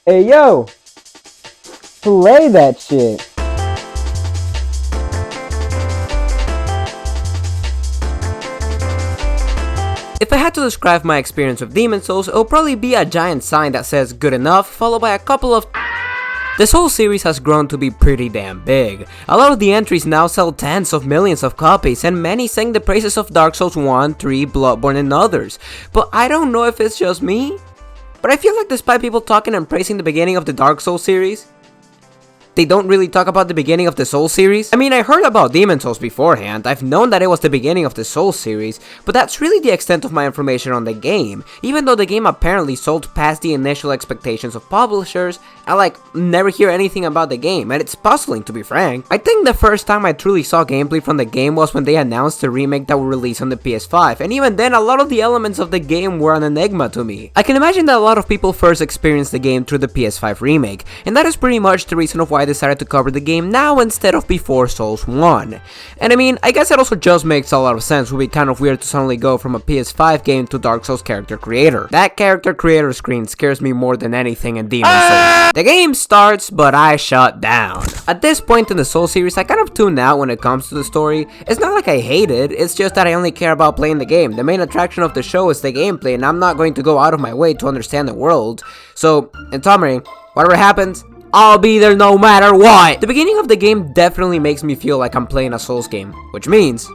Hey yo, play that shit. If I had to describe my experience with Demon's Souls, it would probably be a giant sign that says good enough, followed by a couple of... This whole series has grown to be pretty damn big. A lot of the entries now sell tens of millions of copies, and many sing the praises of Dark Souls 1, 3, Bloodborne, and others. But I don't know if it's just me, but I feel like despite people talking and praising the beginning of the Dark Souls series, they don't really talk about the beginning of the Souls series. I mean, I heard about Demon's Souls beforehand, I've known that it was the beginning of the Souls series, but that's really the extent of my information on the game, even though the game apparently sold past the initial expectations of publishers. I never hear anything about the game, and it's puzzling to be frank. I think the first time I truly saw gameplay from the game was when they announced the remake that would release on the PS5, and even then a lot of the elements of the game were an enigma to me. I can imagine that a lot of people first experienced the game through the PS5 remake, and that is pretty much the reason of why I decided to cover the game now instead of before Souls 1. And I mean, I guess it also just makes a lot of sense. It would be kind of weird to suddenly go from a PS5 game to Dark Souls character creator. That character creator screen scares me more than anything in Demon's Souls. The game starts, but I shut down. At this point in the Souls series, I kind of tune out when it comes to the story. It's not like I hate it, it's just that I only care about playing the game. The main attraction of the show is the gameplay, and I'm not going to go out of my way to understand the world. So, in summary, whatever happens, I'll be there no matter what! The beginning of the game definitely makes me feel like I'm playing a Souls game, which means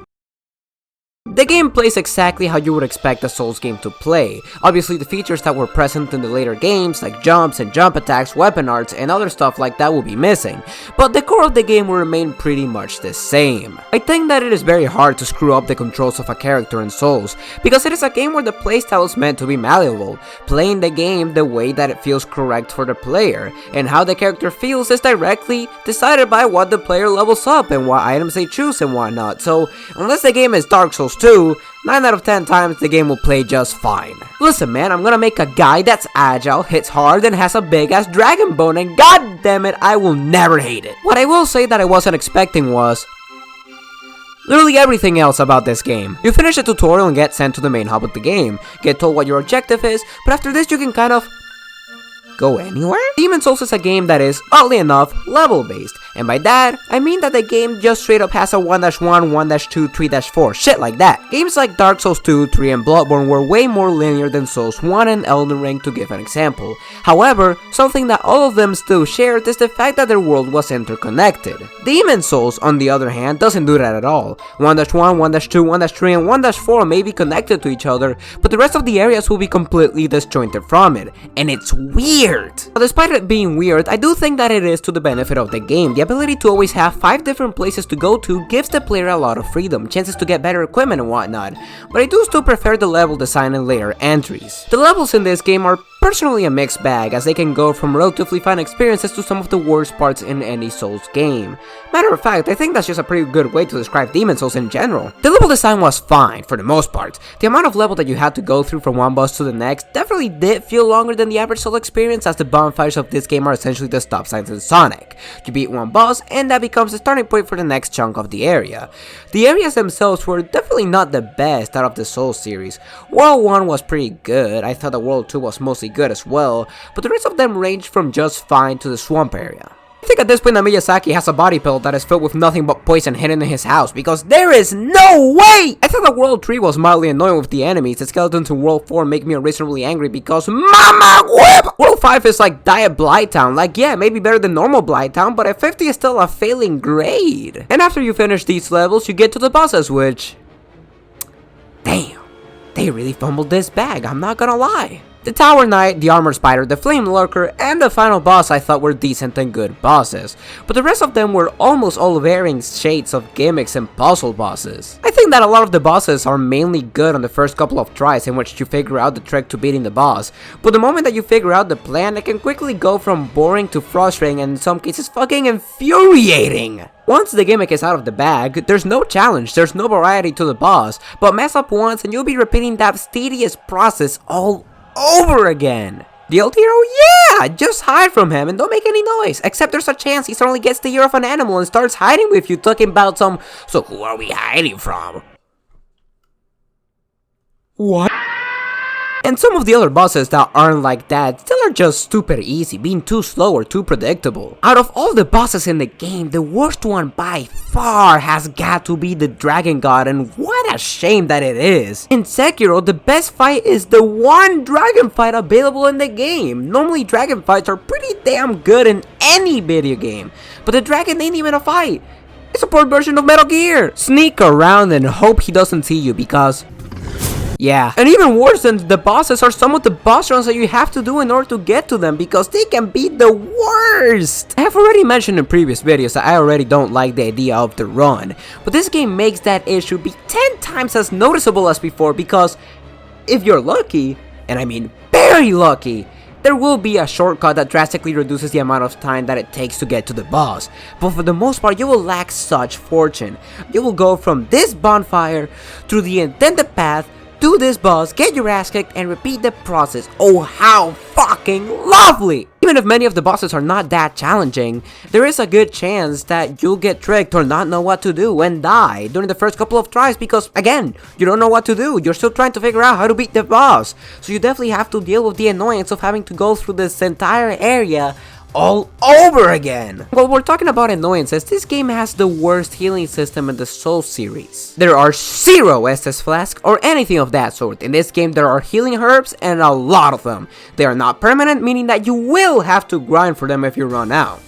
the game plays exactly how you would expect a Souls game to play. Obviously, the features that were present in the later games, like jumps and jump attacks, weapon arts, and other stuff like that will be missing, but the core of the game will remain pretty much the same. I think that it is very hard to screw up the controls of a character in Souls, because it is a game where the playstyle is meant to be malleable, playing the game the way that it feels correct for the player, and how the character feels is directly decided by what the player levels up and what items they choose and whatnot. So, unless the game is Dark Souls 2, 9 out of 10 times the game will play just fine. Listen man, I'm gonna make a guy that's agile, hits hard, and has a big ass dragon bone, and god damn it, I will never hate it. What I will say that I wasn't expecting was literally everything else about this game. You finish the tutorial and get sent to the main hub of the game, get told what your objective is, but after this you can kind of go anywhere? Demon's Souls is a game that is, oddly enough, level based, and by that, I mean that the game just straight up has a 1-1, 1-2, 3-4, shit like that. Games like Dark Souls 2, 3, and Bloodborne were way more linear than Souls 1 and Elden Ring, to give an example. However, something that all of them still shared is the fact that their world was interconnected. Demon's Souls, on the other hand, doesn't do that at all. 1-1, 1-2, 1-3, and 1-4 may be connected to each other, but the rest of the areas will be completely disjointed from it, and it's weird. But despite it being weird, I do think that it is to the benefit of the game. The ability to always have 5 different places to go to gives the player a lot of freedom, chances to get better equipment and whatnot, but I do still prefer the level design in later entries. The levels in this game are personally a mixed bag, as they can go from relatively fun experiences to some of the worst parts in any Souls game. Matter of fact, I think that's just a pretty good way to describe Demon's Souls in general. The level design was fine, for the most part. The amount of level that you had to go through from one boss to the next definitely did feel longer than the average Soul experience, as the bonfires of this game are essentially the stop signs in Sonic. You beat one boss, and that becomes the starting point for the next chunk of the area. The areas themselves were definitely not the best out of the Souls series. World 1 was pretty good, I thought the World 2 was mostly good as well, but the rest of them ranged from just fine to the swamp area. I think at this point that Miyazaki has a body pillow that is filled with nothing but poison hidden in his house, because there is no way! I thought that World 3 was mildly annoying with the enemies. The skeletons in World 4 make me unreasonably angry because Mama Whip! World 5 is like Diet Blighttown. Yeah, maybe better than normal Blighttown, but a 50 is still a failing grade. And after you finish these levels, you get to the bosses, which... damn, they really fumbled this bag, I'm not gonna lie. The Tower Knight, the Armor Spider, the Flame Lurker, and the final boss I thought were decent and good bosses, but the rest of them were almost all varying shades of gimmicks and puzzle bosses. I think that a lot of the bosses are mainly good on the first couple of tries in which you figure out the trick to beating the boss, but the moment that you figure out the plan, it can quickly go from boring to frustrating and in some cases fucking infuriating. Once the gimmick is out of the bag, there's no challenge, there's no variety to the boss, but mess up once and you'll be repeating that tedious process all over again. The old hero? Yeah! Just hide from him and don't make any noise. Except there's a chance he suddenly gets the ear of an animal and starts hiding with you, talking about some, so who are we hiding from? What? And some of the other bosses that aren't like that still are just stupid easy, being too slow or too predictable. Out of all the bosses in the game, the worst one by far has got to be the Dragon God, and what a shame that it is. In Sekiro, the best fight is the one dragon fight available in the game. Normally dragon fights are pretty damn good in any video game, but the dragon ain't even a fight. It's a poor version of Metal Gear. Sneak around and hope he doesn't see you because... yeah. And even worse than the bosses are some of the boss runs that you have to do in order to get to them, because they can be the worst. I have already mentioned in previous videos that I already don't like the idea of the run, but this game makes that issue be 10 times as noticeable as before, because if you're lucky, and I mean very lucky, there will be a shortcut that drastically reduces the amount of time that it takes to get to the boss, but for the most part you will lack such fortune. You will go from this bonfire through the intended path do this boss, get your ass kicked, and repeat the process. Oh, how fucking lovely! Even if many of the bosses are not that challenging, there is a good chance that you'll get tricked or not know what to do and die during the first couple of tries because, again, you don't know what to do. You're still trying to figure out how to beat the boss. So you definitely have to deal with the annoyance of having to go through this entire area all over again. While we're talking about annoyances, this game has the worst healing system in the Souls series. There are 0 Estus Flask or anything of that sort. In this game there are healing herbs and a lot of them. They are not permanent, meaning that you will have to grind for them if you run out.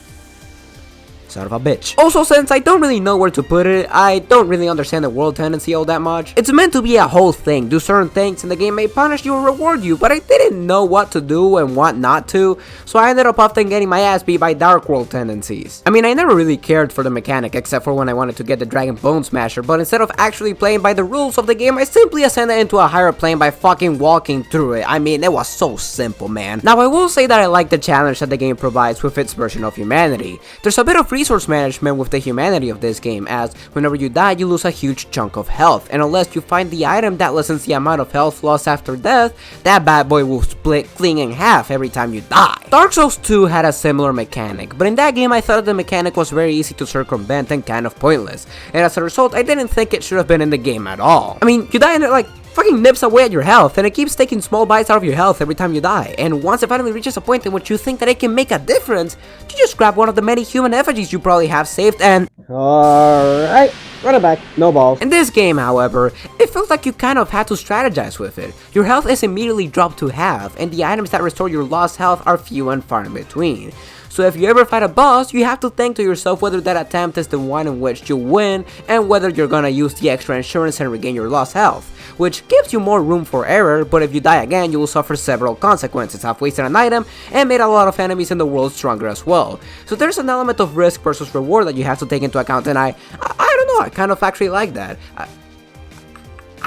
Son of a bitch. Also, since I don't really know where to put it, I don't really understand the world tendency all that much. It's meant to be a whole thing. Do certain things and the game may punish you or reward you, but I didn't know what to do and what not to, so I ended up often getting my ass beat by Dark World tendencies. I mean, I never really cared for the mechanic except for when I wanted to get the Dragon Bone Smasher, but instead of actually playing by the rules of the game, I simply ascended into a higher plane by fucking walking through it. I mean, it was so simple, man. Now, I will say that I like the challenge that the game provides with its version of humanity. There's a bit of resource management with the humanity of this game, as whenever you die you lose a huge chunk of health, and unless you find the item that lessens the amount of health lost after death, that bad boy will split clean in half every time you die. Dark Souls 2 had a similar mechanic, but in that game I thought the mechanic was very easy to circumvent and kind of pointless, and as a result I didn't think it should have been in the game at all. I mean, you die and it like fucking nips away at your health, and it keeps taking small bites out of your health every time you die, and once it finally reaches a point in which you think that it can make a difference, you just grab one of the many human effigies you probably have saved and... alright, run it back, no balls. In this game, however, it felt like you kind of had to strategize with it. Your health is immediately dropped to half, and the items that restore your lost health are few and far in between. So if you ever fight a boss, you have to think to yourself whether that attempt is the one in which you win, and whether you're gonna use the extra insurance and regain your lost health, which gives you more room for error, but if you die again, you will suffer several consequences, have wasted an item, and made a lot of enemies in the world stronger as well. So there's an element of risk versus reward that you have to take into account, and I don't know, I kind of actually like that.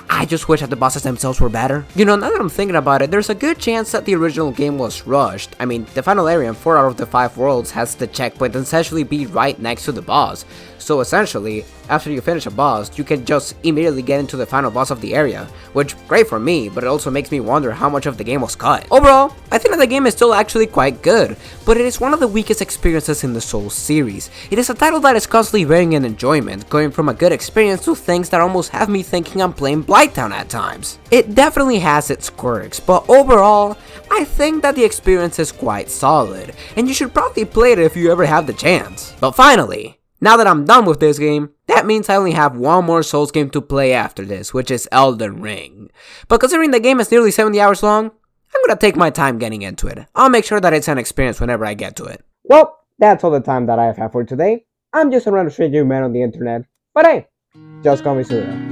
I just wish that the bosses themselves were better. You know, now that I'm thinking about it, there's a good chance that the original game was rushed. I mean, the final area in 4 out of the 5 worlds has the checkpoint and essentially be right next to the boss. So essentially, after you finish a boss, you can just immediately get into the final boss of the area, which great for me, but it also makes me wonder how much of the game was cut. Overall, I think that the game is still actually quite good, but it is one of the weakest experiences in the Souls series. It is a title that is constantly varying in enjoyment, going from a good experience to things that almost have me thinking I'm playing Blighttown at times. It definitely has its quirks, but overall, I think that the experience is quite solid, and you should probably play it if you ever have the chance. But finally, now that I'm done with this game, that means I only have one more Souls game to play after this, which is Elden Ring. But considering the game is nearly 70 hours long, I'm gonna take my time getting into it. I'll make sure that it's an experience whenever I get to it. Well, that's all the time that I have had for today. I'm just a random stranger man on the internet, but hey, just call me Surya.